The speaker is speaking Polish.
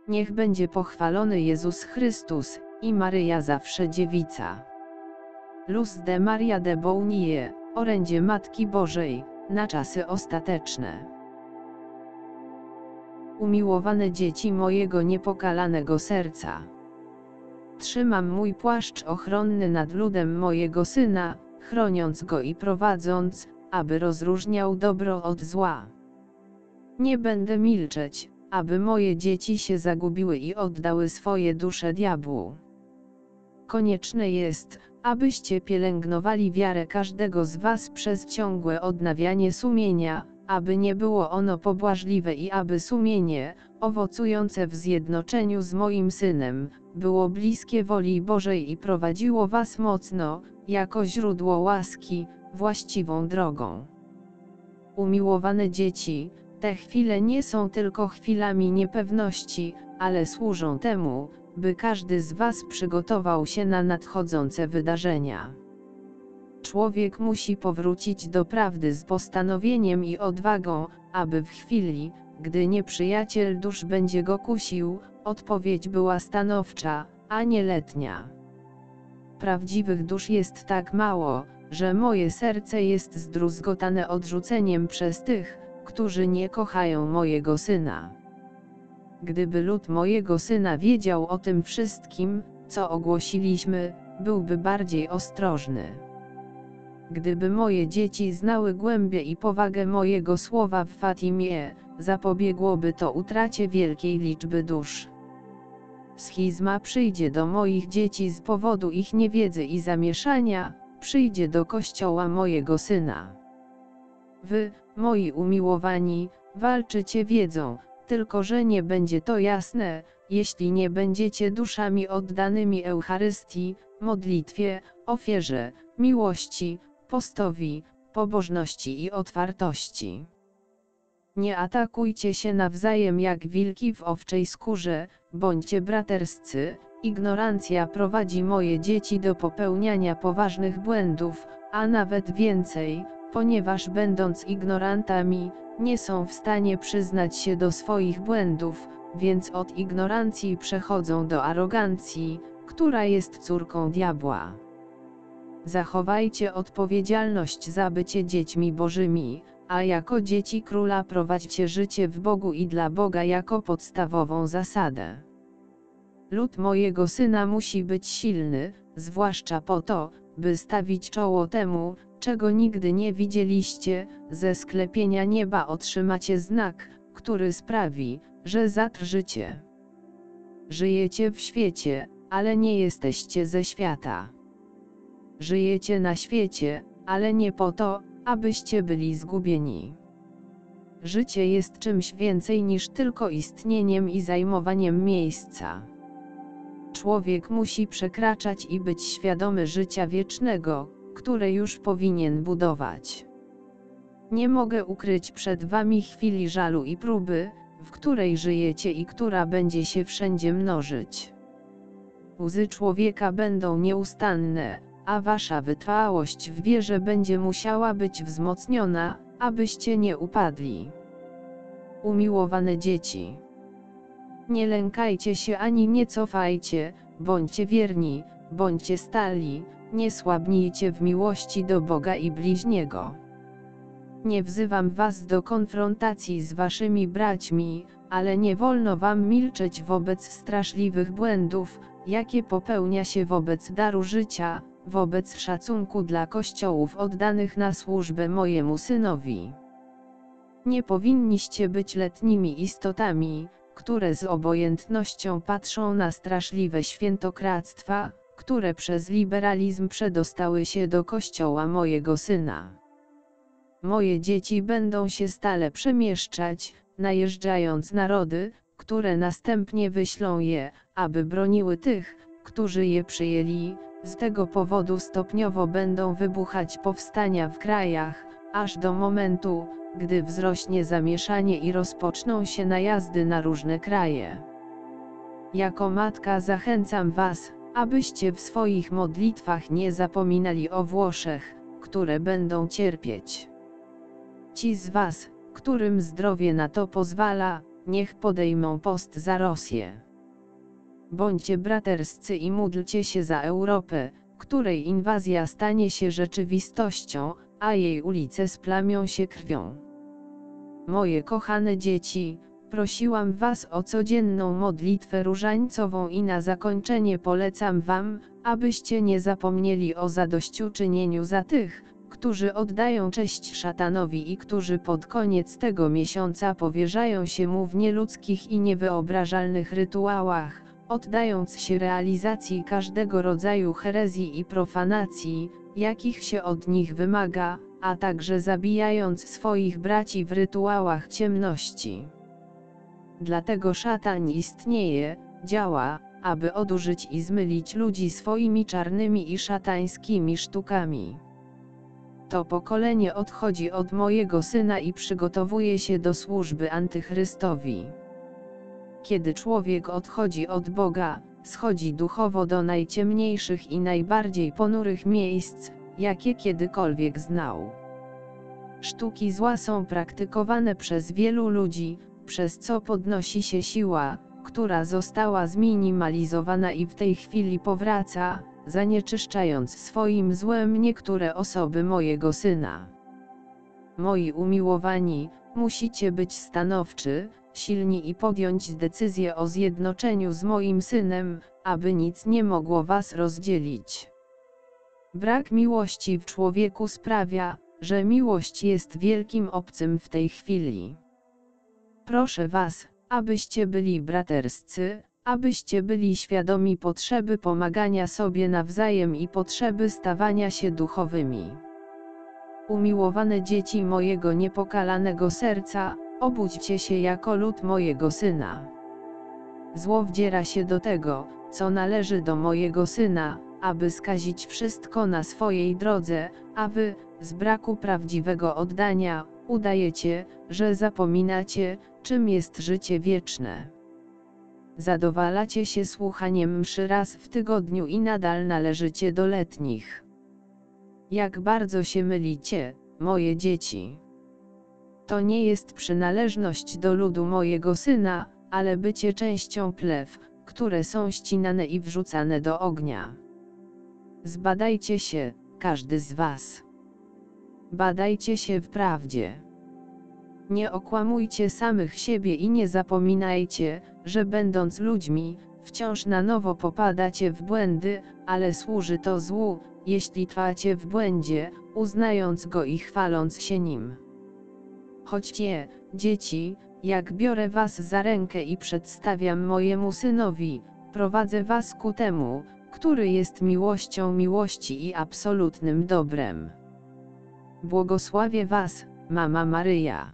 Niech będzie pochwalony Jezus Chrystus i Maryja zawsze dziewica. Luz de Maria de Bounie, orędzie Matki Bożej, na czasy ostateczne. Umiłowane dzieci mojego niepokalanego serca. Trzymam mój płaszcz ochronny nad ludem mojego Syna, chroniąc go i prowadząc, aby rozróżniał dobro od zła. Nie będę milczeć, aby moje dzieci się zagubiły i oddały swoje dusze diabłu. Konieczne jest, abyście pielęgnowali wiarę każdego z was przez ciągłe odnawianie sumienia, aby nie było ono pobłażliwe i aby sumienie, owocujące w zjednoczeniu z moim Synem, było bliskie woli Bożej i prowadziło was mocno, jako źródło łaski, właściwą drogą. Umiłowane dzieci, te chwile nie są tylko chwilami niepewności, ale służą temu, by każdy z was przygotował się na nadchodzące wydarzenia. Człowiek musi powrócić do prawdy z postanowieniem i odwagą, aby w chwili, gdy nieprzyjaciel dusz będzie go kusił, odpowiedź była stanowcza, a nie letnia. Prawdziwych dusz jest tak mało, że moje serce jest zdruzgotane odrzuceniem przez tych, którzy nie kochają mojego Syna. Gdyby lud mojego Syna wiedział o tym wszystkim, co ogłosiliśmy, byłby bardziej ostrożny. Gdyby moje dzieci znały głębię i powagę mojego słowa w Fatimie, zapobiegłoby to utracie wielkiej liczby dusz. Schizma przyjdzie do moich dzieci z powodu ich niewiedzy i zamieszania, przyjdzie do kościoła mojego Syna. Wy, moi umiłowani, walczycie wiedzą, tylko że nie będzie to jasne, jeśli nie będziecie duszami oddanymi Eucharystii, modlitwie, ofierze, miłości, postowi, pobożności i otwartości. Nie atakujcie się nawzajem jak wilki w owczej skórze, bądźcie braterscy. Ignorancja prowadzi moje dzieci do popełniania poważnych błędów, a nawet więcej, ponieważ będąc ignorantami, nie są w stanie przyznać się do swoich błędów, więc od ignorancji przechodzą do arogancji, która jest córką diabła. Zachowajcie odpowiedzialność za bycie dziećmi Bożymi, a jako dzieci Króla prowadźcie życie w Bogu i dla Boga jako podstawową zasadę. Lud mojego Syna musi być silny, zwłaszcza po to, by stawić czoło temu, czego nigdy nie widzieliście. Ze sklepienia nieba otrzymacie znak, który sprawi, że zatrżycie. Żyjecie w świecie, ale nie jesteście ze świata. Żyjecie na świecie, ale nie po to, abyście byli zgubieni. Życie jest czymś więcej niż tylko istnieniem i zajmowaniem miejsca. Człowiek musi przekraczać i być świadomy życia wiecznego, które już powinien budować. Nie mogę ukryć przed wami chwili żalu i próby, w której żyjecie i która będzie się wszędzie mnożyć. Łzy człowieka będą nieustanne, a wasza wytrwałość w wierze będzie musiała być wzmocniona, abyście nie upadli. Umiłowane dzieci, nie lękajcie się ani nie cofajcie, bądźcie wierni, bądźcie stali, nie słabnijcie w miłości do Boga i bliźniego. Nie wzywam was do konfrontacji z waszymi braćmi, ale nie wolno wam milczeć wobec straszliwych błędów, jakie popełnia się wobec daru życia, wobec szacunku dla kościołów oddanych na służbę mojemu Synowi. Nie powinniście być letnimi istotami, które z obojętnością patrzą na straszliwe świętokradztwa, które przez liberalizm przedostały się do kościoła mojego Syna. Moje dzieci będą się stale przemieszczać, najeżdżając narody, które następnie wyślą je, aby broniły tych, którzy je przyjęli. Z tego powodu stopniowo będą wybuchać powstania w krajach, aż do momentu, gdy wzrośnie zamieszanie i rozpoczną się najazdy na różne kraje. Jako matka zachęcam was, abyście w swoich modlitwach nie zapominali o Włoszech, które będą cierpieć. Ci z was, którym zdrowie na to pozwala, niech podejmą post za Rosję. Bądźcie braterscy i módlcie się za Europę, której inwazja stanie się rzeczywistością, a jej ulice splamią się krwią. Moje kochane dzieci, prosiłam was o codzienną modlitwę różańcową i na zakończenie polecam wam, abyście nie zapomnieli o zadośćuczynieniu za tych, którzy oddają cześć szatanowi i którzy pod koniec tego miesiąca powierzają się mu w nieludzkich i niewyobrażalnych rytuałach, oddając się realizacji każdego rodzaju herezji i profanacji, jakich się od nich wymaga, a także zabijając swoich braci w rytuałach ciemności. Dlatego szatan istnieje, działa, aby odurzyć i zmylić ludzi swoimi czarnymi i szatańskimi sztukami. To pokolenie odchodzi od mojego Syna i przygotowuje się do służby Antychrystowi. Kiedy człowiek odchodzi od Boga, schodzi duchowo do najciemniejszych i najbardziej ponurych miejsc, jakie kiedykolwiek znał. Sztuki zła są praktykowane przez wielu ludzi, przez co podnosi się siła, która została zminimalizowana i w tej chwili powraca, zanieczyszczając swoim złem niektóre osoby mojego Syna. Moi umiłowani, musicie być stanowczy, silni i podjąć decyzję o zjednoczeniu z moim Synem, aby nic nie mogło was rozdzielić. Brak miłości w człowieku sprawia, że miłość jest wielkim obcym w tej chwili. Proszę was, abyście byli braterscy, abyście byli świadomi potrzeby pomagania sobie nawzajem i potrzeby stawania się duchowymi. Umiłowane dzieci mojego niepokalanego serca, obudźcie się jako lud mojego Syna. Zło wdziera się do tego, co należy do mojego Syna, aby skazić wszystko na swojej drodze, a wy, z braku prawdziwego oddania, udajecie, że zapominacie, czym jest życie wieczne. Zadowalacie się słuchaniem mszy raz w tygodniu i nadal należycie do letnich. Jak bardzo się mylicie, moje dzieci. To nie jest przynależność do ludu mojego Syna, ale bycie częścią plew, które są ścinane i wrzucane do ognia. Zbadajcie się, każdy z was. Badajcie się w prawdzie. Nie okłamujcie samych siebie i nie zapominajcie, że będąc ludźmi, wciąż na nowo popadacie w błędy, ale służy to złu, jeśli trwacie w błędzie, uznając go i chwaląc się nim. Chodźcie, dzieci, jak biorę was za rękę i przedstawiam mojemu Synowi, prowadzę was ku temu, który jest miłością miłości i absolutnym dobrem. Błogosławię was, Mama Maryja.